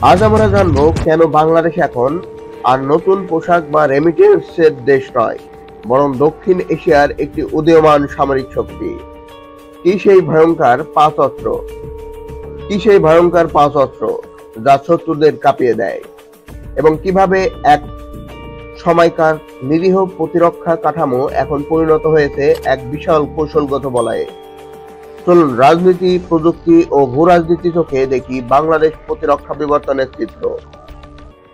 আজ আমরা জানবো কেন বাংলাদেশ এখন আর নতুন পোশাক বা রেমিটেন্সের দেশ নয়, বরং দক্ষিণ এশিয়ার একটি উদীয়মান সামরিক শক্তি। কি সেই ভয়ঙ্কর পাঁচ অস্ত্র যা শত্রুদের কাঁপিয়ে দেয়, এবং কিভাবে এক সময়কার নিরীহ প্রতিরক্ষা কাঠামো এখন পরিণত হয়েছে এক বিশাল কৌশলগত বলয়ে। চলুন রাজনীতি, প্রযুক্তি ও ভূ-রাজনীতি চোখে দেখি বাংলাদেশ প্রতিরক্ষা বিবর্তনের চিত্র।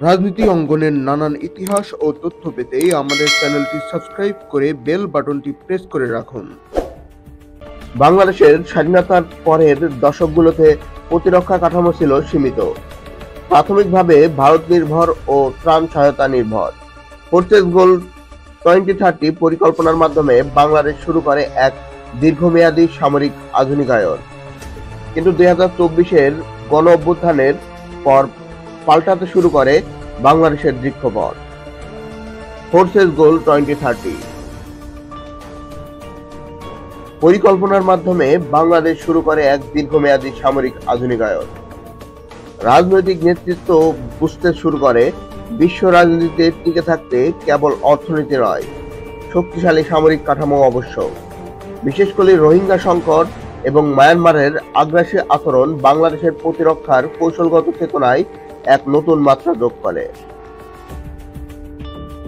রাজনীতি অঙ্গনের নানান ইতিহাস ও তথ্য পেতে আমাদের চ্যানেলটি সাবস্ক্রাইব করে বেল বাটনটি প্রেস করে রাখুন। বাংলাদেশের স্বাধীনতার পরের দশকগুলোতে প্রতিরক্ষা কাঠামো ছিল সীমিত, প্রাথমিকভাবে ভারত নির্ভর ও ত্রাণ সহায়তা নির্ভর। ফোর্সেস গোল 2030 পরিকল্পনার মাধ্যমে বাংলাদেশ শুরু করে এক দীর্ঘমেয়াদী সামরিক আধুনিকায়ন। কিন্তু 2024-এর গণ অভ্যুত্থানের পর পাল্টাতে শুরু করে বাংলাদেশের দৃশ্যপট। ফোর্সেস গোল 2030 পরিকল্পনার মাধ্যমে বাংলাদেশ শুরু করে এক দীর্ঘমেয়াদী সামরিক আধুনিকায়ন। রাজনৈতিক নেতৃত্ব বুঝতে শুরু করে বিশ্ব রাজনীতিতে টিকে থাকতে কেবল অর্থনীতি নয়, শক্তিশালী সামরিক কাঠামো আবশ্যক। বিশেষ করে রোহিঙ্গা সংকট এবং মায়ানমারের আগ্রাসী আচরণ বাংলাদেশের প্রতিরক্ষার কৌশলগত চেতনায় এক নতুন মাত্রা যোগ করে।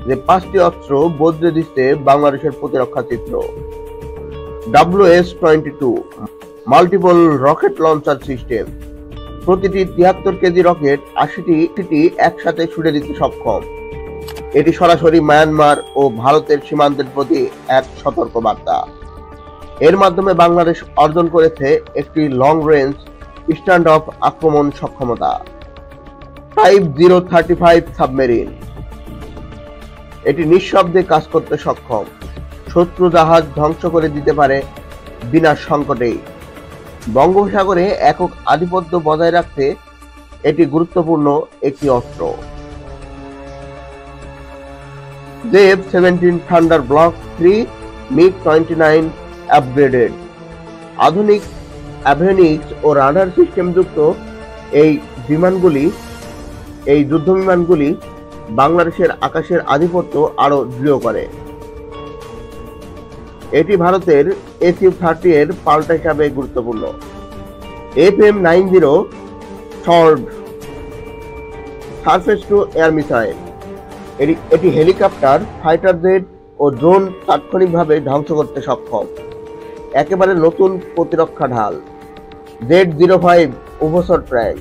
যে 5টি অস্ত্র বদলে দিচ্ছে বাংলাদেশের প্রতিরক্ষা চিত্র। WS-22 multiple rocket launcher system. প্রতিটি 73 কেজি রকেট 80টি একসাথে ছুড়ে দিতে সক্ষম। এটি সরাসরি মায়ানমার ও ভারতের সীমান্তের প্রতি এক সতর্ক বার্তা। এর মাধ্যমে বাংলাদেশ অর্জন করেছে একটি লং রেঞ্জ স্ট্যান্ড অফ আক্রমণ সক্ষমতা। Type 035 submarine. এটি নিঃশব্দে কাজ করতে সক্ষম, শত্রু জাহাজ ধ্বংস করে দিতে পারে বিনা সংকটেই। বঙ্গোপসাগরে একক আধিপত্য বজায় রাখতে এটি গুরুত্বপূর্ণ একটি অস্ত্র। F-17 thunder block 3 MiG-29 upgraded. আধুনিক অ্যাভিওনিক্স ও রাডার সিস্টেম যুক্ত এই যুদ্ধ বিমানগুলি বাংলাদেশের আকাশের আধিপত্য আরো দৃঢ় করে। এটি ভারতের Su-30 এর পাল্টা হিসাবে গুরুত্বপূর্ণ। FM-90 SWORD surface two air missile. এটি হেলিকপ্টার, ফাইটার জেট ও ড্রোন তাৎক্ষণিকভাবে ধ্বংস করতে সক্ষম। একেবারে নতুন প্রতিরক্ষা ঢাল। Z-05 উভচর ট্যাঙ্ক।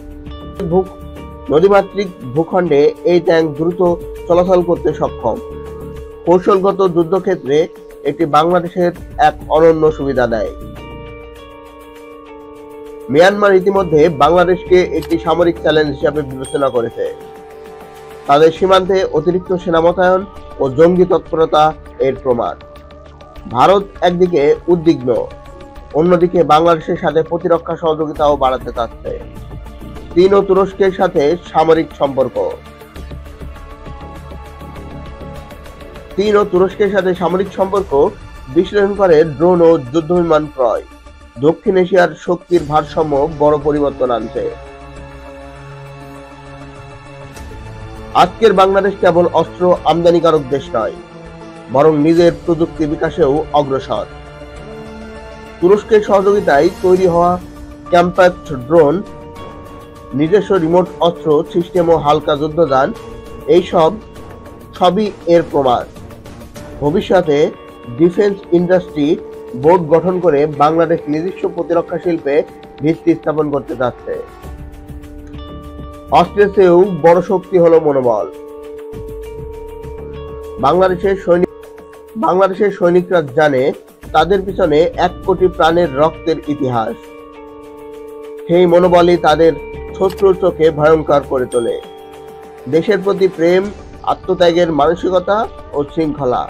নদীমাতৃক ভূখণ্ডে এই ট্যাঙ্ক দ্রুত চলাচল করতে সক্ষম। কৌশলগত যুদ্ধক্ষেত্রে এটি বাংলাদেশের এক অনন্য সুবিধা দেয়। মিয়ানমার ইতিমধ্যে বাংলাদেশকে একটি সামরিক চ্যালেঞ্জ হিসাবে বিবেচনা করেছে। তাদের সীমান্তে অতিরিক্ত সেনা মোতায়েন ও জঙ্গি তৎপরতা এর প্রমাণ। ভারত একদিকে উদ্বিগ্ন, অন্যদিকে বাংলাদেশের সাথে প্রতিরক্ষা সহযোগিতাও বাড়াতে চাচ্ছে। চীন ও তুরস্কের সাথে সামরিক সম্পর্ক বিশ্লেষণ করে ড্রোন ও যুদ্ধবিমান ক্রয়। দক্ষিণ এশিয়ার শক্তির ভারসাম্য বড় পরিবর্তন আনছে। আজকের বাংলাদেশ কেবল অস্ত্র আমদানিকারক দেশ নয়, বরং নিজের প্রযুক্তি বিকাশেও অগ্রসর। তুরস্কের সহযোগিতায় তৈরি হওয়া কম্প্যাক্ট ড্রোন, নিজস্ব রিমোট অস্ত্র সিস্টেম ও হালকা যুদ্ধযান, সবই এর প্রমাণ। ভবিষ্যতে ডিফেন্স ইন্ডাস্ট্রি বোর্ড গঠন করে বাংলাদেশ নিজস্ব প্রতিরক্ষা শিল্পে ভিত্তি স্থাপন করতে যাচ্ছে। অস্ত্রের চেয়েও বড় শক্তি হলো মনোবল। বাংলাদেশের সৈনিকরা জানে তাদের পিছনে 1 কোটি প্রাণের রক্তের ইতিহাস। সেই মনোবলই তাদের শত্রুর চোখে ভয়ঙ্কর করে তোলে। দেশের প্রতি প্রেম, আত্মত্যাগের মানসিকতা ও শৃঙ্খলা,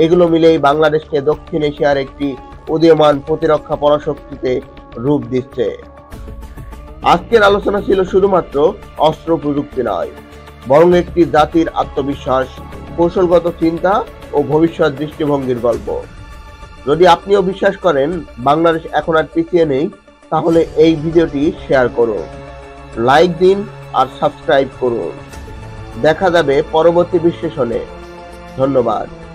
এগুলো মিলেই বাংলাদেশকে দক্ষিণ এশিয়ার একটি উদীয়মান প্রতিরক্ষা পরাশক্তিতে রূপ দিচ্ছে। আজকের আলোচনা ছিল শুধুমাত্র অস্ত্র প্রযুক্তি নয়, বরং একটি জাতির আত্মবিশ্বাস, কৌশলগত চিন্তা ও ভবিষ্যৎ দৃষ্টিভঙ্গির গল্প। যদি আপনিও বিশ্বাস করেন বাংলাদেশ এখন আর পিছিয়ে নেই, তাহলে এই ভিডিওটি শেয়ার করুন, লাইক দিন আর সাবস্ক্রাইব করুন। দেখা যাবে পরবর্তী বিশ্লেষণে। ধন্যবাদ।